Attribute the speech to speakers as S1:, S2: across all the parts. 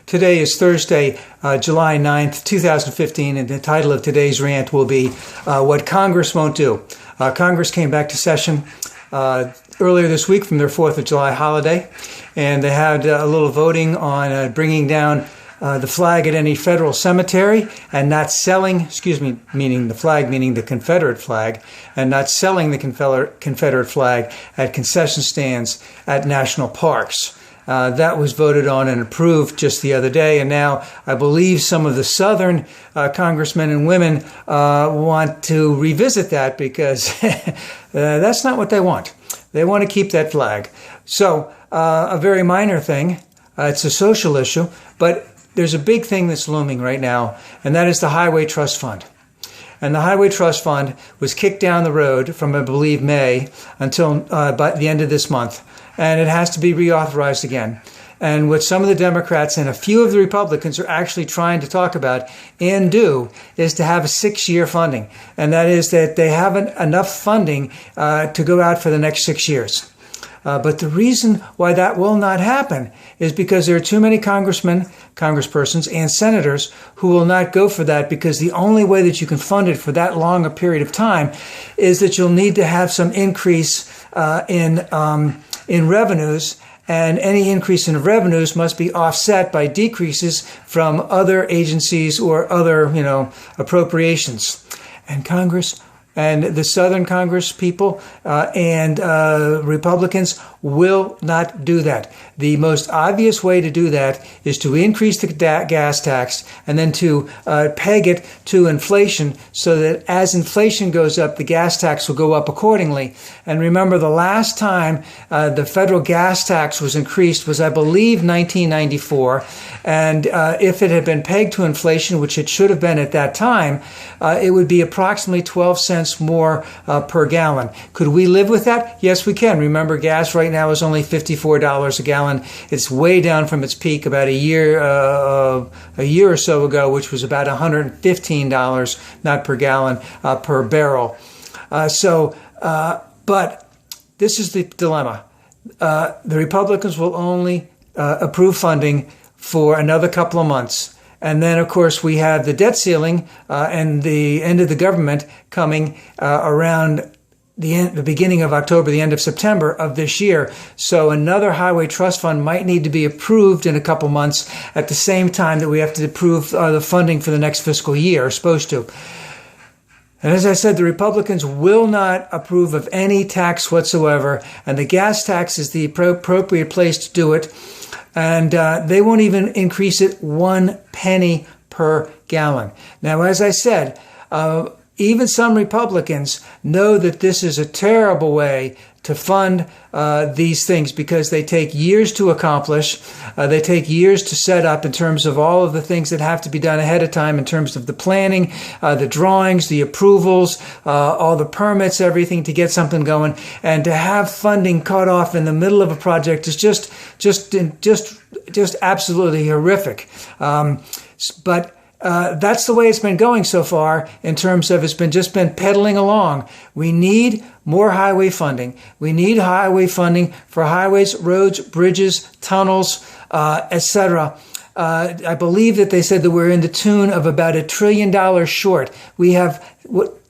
S1: Today is Thursday, July 9th, 2015, and the title of today's rant will be What Congress Won't Do. Congress came back to session earlier this week from their 4th of July holiday, and they had a little voting on bringing down the flag at any federal cemetery and not selling, meaning the flag, meaning the Confederate flag, and not selling the Confederate flag at concession stands at national parks. That was voted on and approved just the other day, and now I believe some of the Southern congressmen and women want to revisit that because that's not what they want. They want to keep that flag. So a very minor thing, it's a social issue, but there's a big thing that's looming right now, and that is the Highway Trust Fund. And the Highway Trust Fund was kicked down the road from, I believe, May until by the end of this month. And it has to be reauthorized again. And what some of the Democrats and a few of the Republicans are actually trying to talk about and do is to have a 6-year funding. And that is that they haven't enough funding to go out for the next 6 years. But the reason why that will not happen is because there are too many congressmen, congresspersons, and senators who will not go for that, because the only way that you can fund it for that long a period of time is that you'll need to have some increase in revenues, and any increase in revenues must be offset by decreases from other agencies or other, appropriations. And Congress and the Southern Congress people and Republicans will not do that. The most obvious way to do that is to increase the gas tax and then to peg it to inflation, so that as inflation goes up, the gas tax will go up accordingly. And remember, the last time the federal gas tax was increased was, I believe, 1994. And if it had been pegged to inflation, which it should have been at that time, it would be approximately 12 cents more per gallon. Could we live with that? Yes, we can. Remember, gas right now is only $54 a gallon. It's way down from its peak about a year or so ago, which was about $115, not per gallon, per barrel. But this is the dilemma. The Republicans will only approve funding for another couple of months. And then, of course, we have the debt ceiling and the end of the government coming around the beginning of October, the end of September of this year. So another Highway Trust Fund might need to be approved in a couple months at the same time that we have to approve the funding for the next fiscal year, supposed to. And as I said, the Republicans will not approve of any tax whatsoever, and the gas tax is the appropriate place to do it. And they won't even increase it 1 penny per gallon. Now, as I said, even some Republicans know that this is a terrible way to fund these things, because they take years to accomplish. They take years to set up in terms of all of the things that have to be done ahead of time, in terms of the planning, the drawings, the approvals, all the permits, everything to get something going. And to have funding cut off in the middle of a project is just absolutely horrific. But that's the way it's been going so far, in terms of it's just been pedaling along. We need more highway funding. We need highway funding for highways, roads, bridges, tunnels, etc. I believe that they said that we're in the tune of about $1 trillion short. We have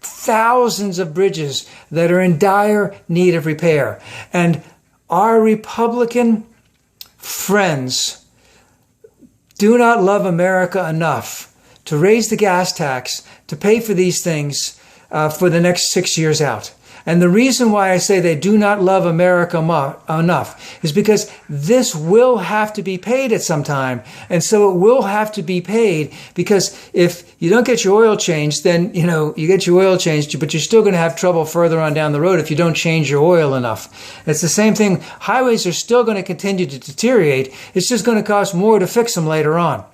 S1: thousands of bridges that are in dire need of repair. And our Republican friends do not love America enough to raise the gas tax to pay for these things for the next 6 years out. And the reason why I say they do not love America enough is because this will have to be paid at some time. And so it will have to be paid, because if you don't get your oil changed, then, you get your oil changed, but you're still going to have trouble further on down the road if you don't change your oil enough. It's the same thing. Highways are still going to continue to deteriorate. It's just going to cost more to fix them later on.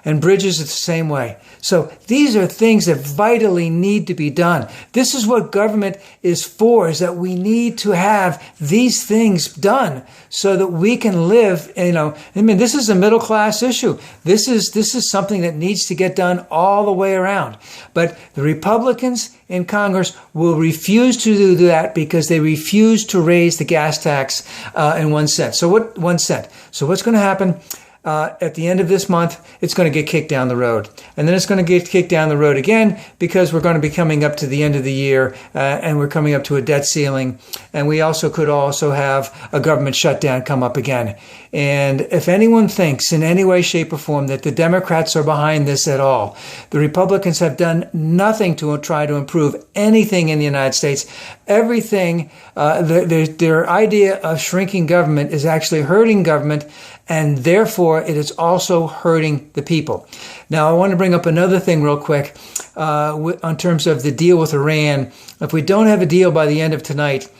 S1: And bridges, it's the same way. So these are things that vitally need to be done. This is what government is for, is that we need to have these things done so that we can live, this is a middle class issue. This is something that needs to get done all the way around. But the Republicans in Congress will refuse to do that because they refuse to raise the gas tax in 1 cent. So what's going to happen? at the end of this month, it's going to get kicked down the road. And then it's going to get kicked down the road again because we're going to be coming up to the end of the year and we're coming up to a debt ceiling. And we could also have a government shutdown come up again. And if anyone thinks in any way, shape, or form that the Democrats are behind this at all, the Republicans have done nothing to try to improve anything in the United States. Everything, their idea of shrinking government is actually hurting government, and therefore it is also hurting the people. Now, I want to bring up another thing real quick on terms of the deal with Iran. If we don't have a deal by the end of tonight,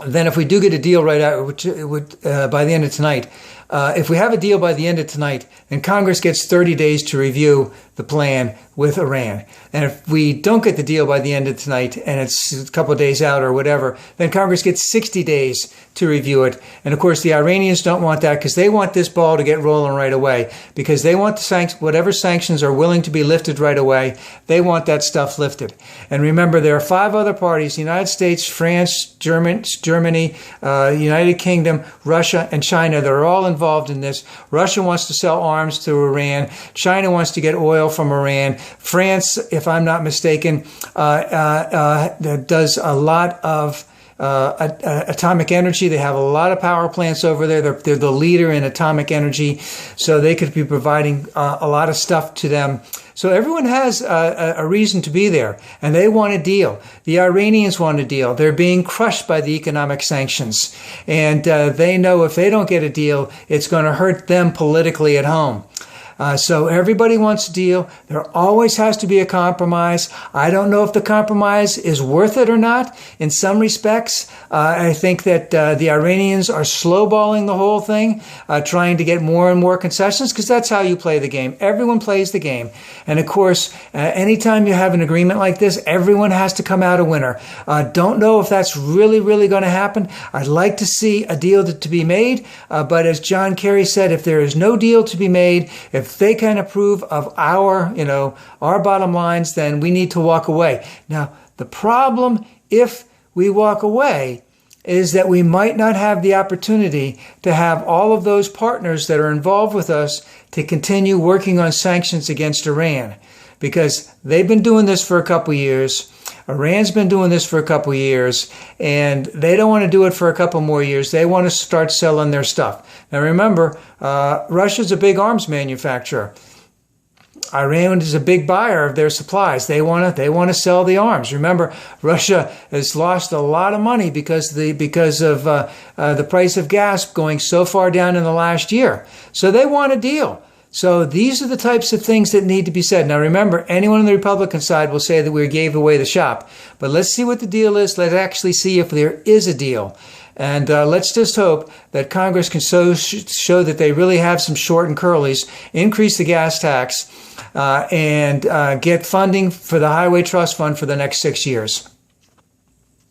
S1: then if we do get a deal right out, which it would, by the end of tonight, if we have a deal by the end of tonight, then Congress gets 30 days to review the plan with Iran. And if we don't get the deal by the end of tonight and it's a couple of days out or whatever, then Congress gets 60 days to review it. And of course, the Iranians don't want that because they want this ball to get rolling right away, because they want whatever sanctions are willing to be lifted right away. They want that stuff lifted. And remember, there are 5 other parties: the United States, France, Germany, United Kingdom, Russia, and China. They're all involved in this. Russia wants to sell arms to Iran. China wants to get oil from Iran. France, if I'm not mistaken, does a lot of atomic energy. They have a lot of power plants over there. They're the leader in atomic energy, so they could be providing a lot of stuff to them. So everyone has a reason to be there, and they want a deal. The Iranians want a deal. They're being crushed by the economic sanctions, and they know if they don't get a deal, it's going to hurt them politically at home. So everybody wants a deal. There always has to be a compromise. I don't know if the compromise is worth it or not. In some respects, I think that the Iranians are slowballing the whole thing, trying to get more and more concessions, because that's how you play the game. Everyone plays the game. And of course, anytime you have an agreement like this, everyone has to come out a winner. Don't know if that's really, really going to happen. I'd like to see a deal to be made. But as John Kerry said, if there is no deal to be made, if they can approve of our bottom lines, then we need to walk away. Now, the problem, if we walk away, is that we might not have the opportunity to have all of those partners that are involved with us to continue working on sanctions against Iran, because they've been doing this for a couple years. Iran's been doing this for a couple of years, and they don't want to do it for a couple more years. They want to start selling their stuff. Now remember, Russia's a big arms manufacturer. Iran is a big buyer of their supplies. They want to sell the arms. Remember, Russia has lost a lot of money because of the price of gas going so far down in the last year. So they want a deal. So these are the types of things that need to be said. Now remember, anyone on the Republican side will say that we gave away the shop. But let's see what the deal is. Let's actually see if there is a deal. And let's just hope that Congress can show that they really have some short and curlies, increase the gas tax, and get funding for the Highway Trust Fund for the next 6 years.